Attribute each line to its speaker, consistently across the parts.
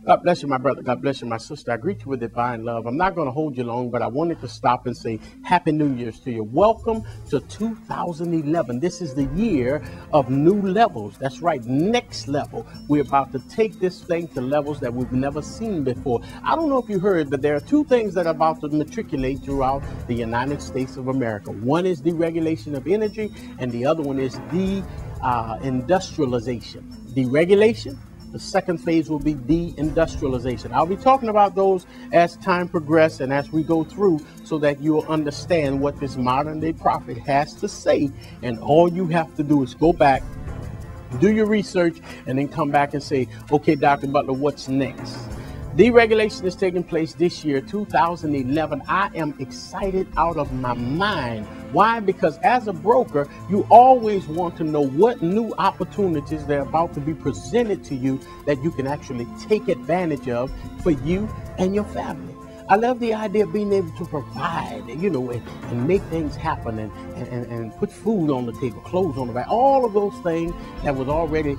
Speaker 1: God bless you, my brother. God bless you, my sister. I greet you with divine love. I'm not going to hold you long, but I wanted to stop and say Happy New Year's to you. Welcome to 2011. This is the year of new levels. That's right, next level. We're about to take this thing to levels that we've never seen before. I don't know if you heard, but there are two things that are about to matriculate throughout the United States of America. One is deregulation of energy, and the other one is de-industrialization. Deregulation. The second phase will be de-industrialization. I'll be talking about those as time progresses and as we go through so that you'll understand what this modern day prophet has to say. And all you have to do is go back, do your research, and then come back and say, okay, Dr. Butler, what's next? Deregulation is taking place this year, 2011. I am excited out of my mind. Why? Because as a broker, you always want to know what new opportunities they're about to be presented to you that you can actually take advantage of for you and your family. I love the idea of being able to provide, and make things happen and put food on the table, clothes on the back, all of those things that was already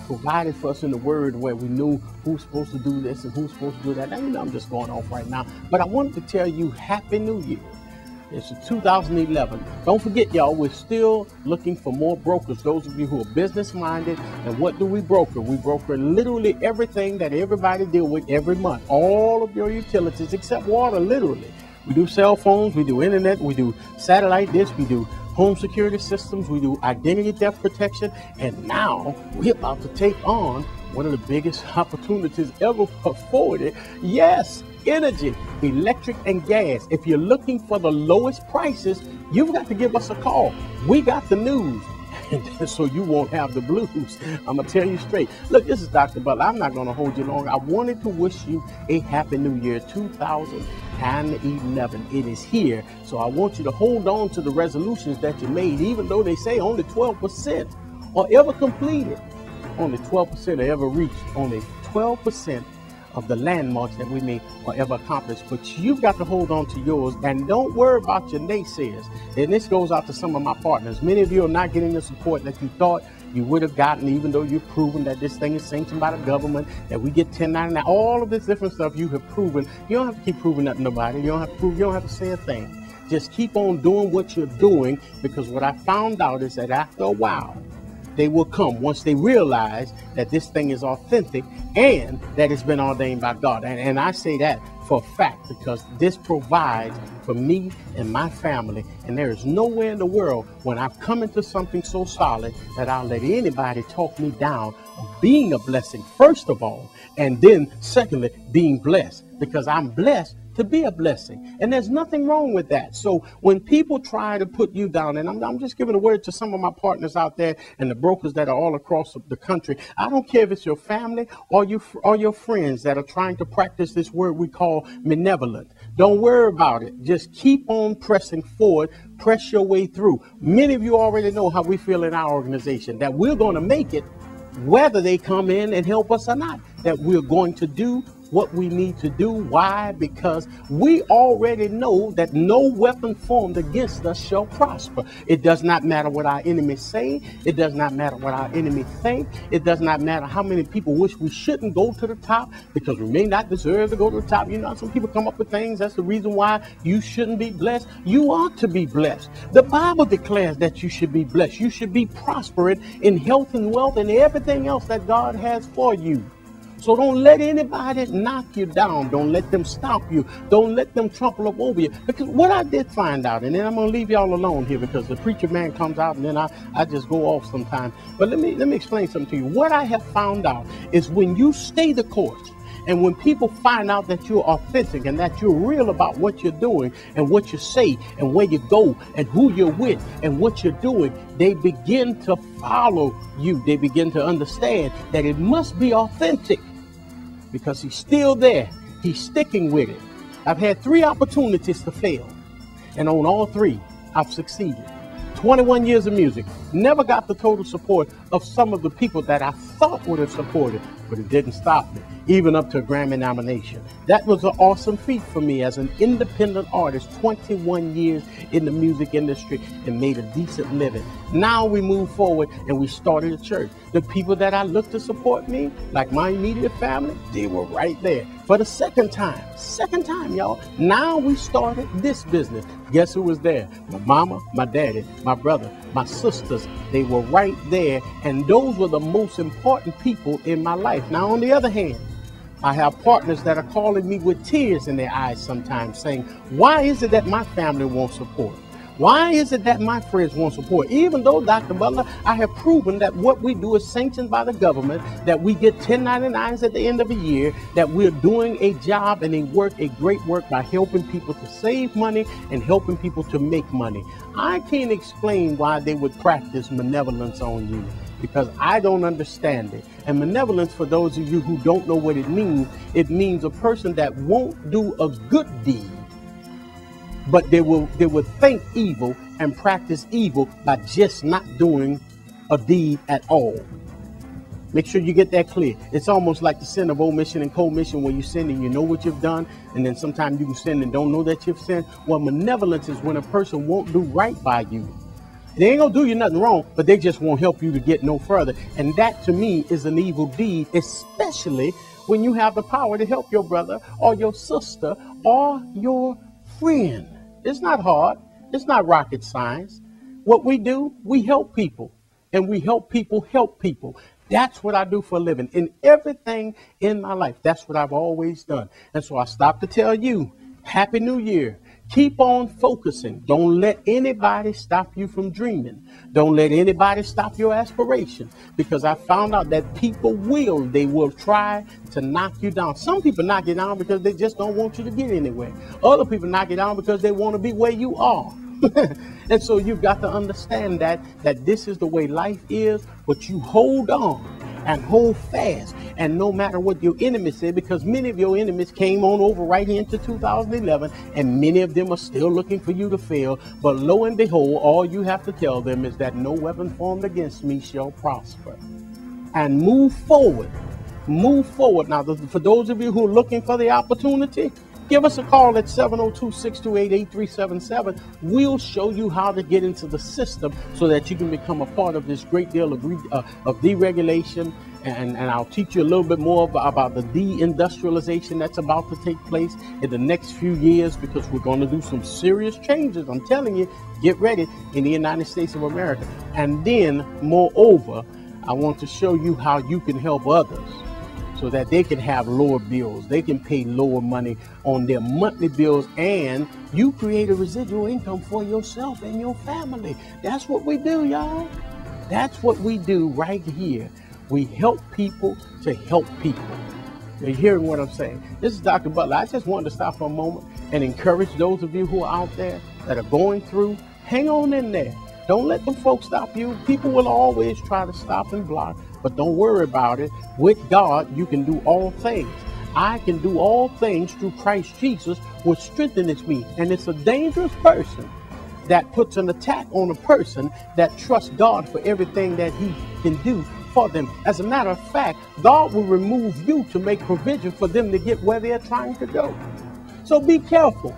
Speaker 1: provided for us in the Word, where we knew who's supposed to do this and who's supposed to do that. Now, I'm just going off right now, but I wanted to tell you Happy New Year. It's 2011. Don't forget, y'all, we're still looking for more brokers. Those of you who are business-minded. And what do we broker? We broker literally everything that everybody deals with every month. All of your utilities except water, literally. We do cell phones, we do internet, we do satellite dish, we do home security systems, we do identity theft protection. And now we're about to take on one of the biggest opportunities ever afforded. Yes. Energy, electric and gas. If you're looking for the lowest prices, you've got to give us a call. We got the news, so you won't have the blues. I'm going to tell you straight. Look, this is Dr. Butler. I'm not going to hold you long. I wanted to wish you a Happy New Year 2011. It is here, so I want you to hold on to the resolutions that you made, even though they say only 12% are ever completed. Only 12% are ever reached. Only 12% of the landmarks that we may or ever accomplish. But you've got to hold on to yours, and don't worry about your naysayers. And this goes out to some of my partners. Many of you are not getting the support that you thought you would have gotten, even though you've proven that this thing is sanctioned by the government, that we get 1099, all of this different stuff you have proven. You don't have to keep proving that to nobody. You don't have to prove, you don't have to say a thing. Just keep on doing what you're doing, because what I found out is that after a while, they will come once they realize that this thing is authentic and that it's been ordained by God. And I say that for a fact, because this provides for me and my family. And there is nowhere in the world when I've come into something so solid that I'll let anybody talk me down of being a blessing, first of all, and then secondly, being blessed, because I'm blessed to be a blessing. And there's nothing wrong with that. So when people try to put you down, and I'm just giving a word to some of my partners out there and the brokers that are all across the country. I don't care if it's your family or your friends that are trying to practice this word we call malevolent. Don't worry about it. Just keep on pressing forward. Press your way through. Many of you already know how we feel in our organization, that we're going to make it whether they come in and help us or not, that we're going to do what we need to do. Why? Because we already know that no weapon formed against us shall prosper. It does not matter what our enemies say. It does not matter what our enemies think. It does not matter how many people wish we shouldn't go to the top, because we may not deserve to go to the top. You know, some people come up with things. That's the reason why you shouldn't be blessed. You ought to be blessed. The Bible declares that you should be blessed. You should be prospering in health and wealth and everything else that God has for you. So don't let anybody knock you down. Don't let them stop you. Don't let them trample up over you. Because what I did find out, and then I'm going to leave y'all alone here because the preacher man comes out and then I just go off sometimes. But let me explain something to you. What I have found out is when you stay the course, and when people find out that you're authentic and that you're real about what you're doing and what you say and where you go and who you're with and what you're doing, they begin to follow you. They begin to understand that it must be authentic, because he's still there. He's sticking with it. I've had 3 opportunities to fail, and on all 3, I've succeeded. 21 years of music, never got the total support of some of the people that I thought would have supported, but it didn't stop me, even up to a Grammy nomination. That was an awesome feat for me as an independent artist, 21 years in the music industry, and made a decent living. Now we move forward and we started a church. The people that I looked to support me, like my immediate family, they were right there. For the second time, y'all. Now we started this business. Guess who was there? My mama, my daddy, my brother, my sisters. They were right there, and those were the most important people in my life. Now, on the other hand, I have partners that are calling me with tears in their eyes sometimes, saying, why is it that my family won't support? Why is it that my friends won't support? Even though, Dr. Butler, I have proven that what we do is sanctioned by the government, that we get 1099s at the end of the year, that we're doing a job and a great work by helping people to save money and helping people to make money. I can't explain why they would practice malevolence on you, because I don't understand it. And malevolence, for those of you who don't know what it means a person that won't do a good deed, but they will think evil and practice evil by just not doing a deed at all. Make sure you get that clear. It's almost like the sin of omission and commission, where you sin and you know what you've done, and then sometimes you can sin and don't know that you've sinned. Well, malevolence is when a person won't do right by you. They ain't gonna do you nothing wrong, but they just won't help you to get no further. And that, to me, is an evil deed, especially when you have the power to help your brother or your sister or your friend. It's not hard. It's not rocket science. What we do, we help people, and we help people help people. That's what I do for a living. In everything in my life, that's what I've always done. And so I stop to tell you, Happy New Year. Keep on focusing. Don't let anybody stop you from dreaming. Don't let anybody stop your aspiration, because I found out that people will try to knock you down. Some people knock you down because they just don't want you to get anywhere. Other people knock you down because they want to be where you are. And so you've got to understand that this is the way life is, but you hold on and hold fast. And no matter what your enemies say, because many of your enemies came on over right here into 2011, and many of them are still looking for you to fail. But lo and behold, all you have to tell them is that no weapon formed against me shall prosper. And move forward. Move forward. Now, for those of you who are looking for the opportunity, give us a call at 702-628-8377. We'll show you how to get into the system so that you can become a part of this great deal of deregulation. And I'll teach you a little bit more about the de-industrialization that's about to take place in the next few years, because we're going to do some serious changes. I'm telling you, get ready, in the United States of America. And then, moreover, I want to show you how you can help others, so that they can have lower bills. They can pay lower money on their monthly bills, and you create a residual income for yourself and your family. That's what we do, y'all. That's what we do right here. We help people to help people. You're hearing what I'm saying? This is Dr. Butler. I just wanted to stop for a moment and encourage those of you who are out there that are going through. Hang on in there. Don't let them folks stop you. People will always try to stop and block, but don't worry about it. With God, you can do all things. I can do all things through Christ Jesus, which strengthens me. And it's a dangerous person that puts an attack on a person that trusts God for everything that he can do for them. As a matter of fact, God will remove you to make provision for them to get where they're trying to go. So be careful.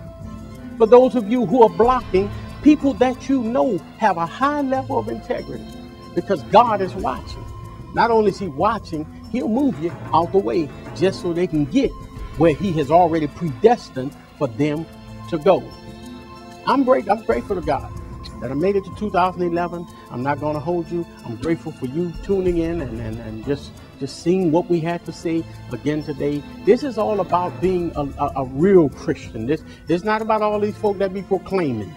Speaker 1: For those of you who are blocking people that you know have a high level of integrity, because God is watching. Not only is he watching, he'll move you out the way just so they can get where he has already predestined for them to go. I'm grateful to God that I made it to 2011. I'm not going to hold you. I'm grateful for you tuning in and just seeing what we had to say again today. This is all about being a real Christian. This is not about all these folk that be proclaiming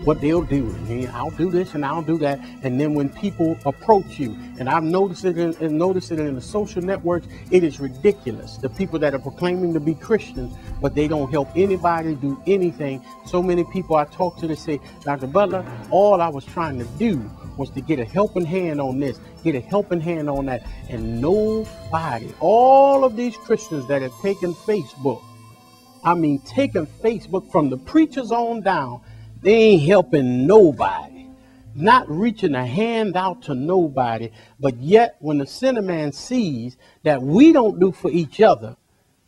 Speaker 1: what they'll do. And I'll do this and I'll do that. And then when people approach you, and I've noticed it in the social networks, it is ridiculous. The people that are proclaiming to be Christians, but they don't help anybody do anything. So many people I talk to, they say, Dr. Butler, all I was trying to do was to get a helping hand on this, get a helping hand on that. And nobody, all of these Christians that have taken Facebook, taken Facebook from the preachers on down, they ain't helping nobody. not reaching a hand out to nobody. But yet when the sinner man sees that we don't do for each other,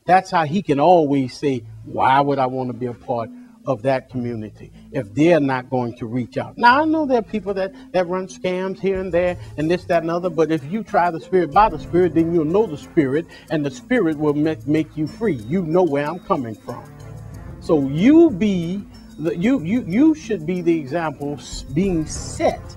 Speaker 1: that's how he can always say, why would I want to be a part of that community if they're not going to reach out? Now, I know there are people that run scams here and there and this, that, and other, but if you try the Spirit by the Spirit, then you'll know the Spirit, and the Spirit will make you free. You know where I'm coming from. So you should be the example being set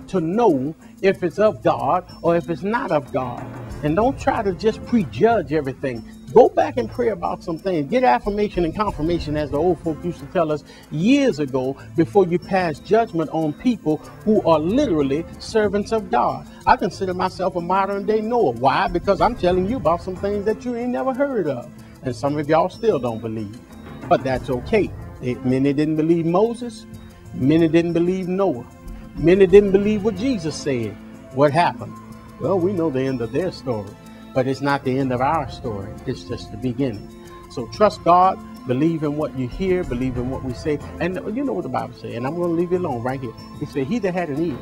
Speaker 1: to know if it's of God or if it's not of God. And don't try to just prejudge everything. Go back and pray about some things. Get affirmation and confirmation, as the old folk used to tell us years ago, before you pass judgment on people who are literally servants of God. I consider myself a modern day Noah. Why? Because I'm telling you about some things that you ain't never heard of. And some of y'all still don't believe. But that's okay. Many didn't believe Moses. Many didn't believe Noah. Many didn't believe what Jesus said. What happened? Well, we know the end of their story. But it's not the end of our story. It's just the beginning. So trust God, believe in what you hear, believe in what we say. And you know what the Bible says, and I'm going to leave it alone right here. It said, he that had an ear,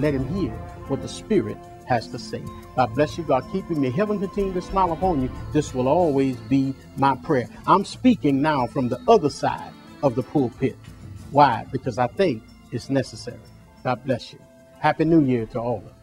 Speaker 1: let him hear what the Spirit has to say. God bless you. God keep you. May heaven continue to smile upon you. This will always be my prayer. I'm speaking now from the other side of the pulpit. Why? Because I think it's necessary. God bless you. Happy New Year to all of you.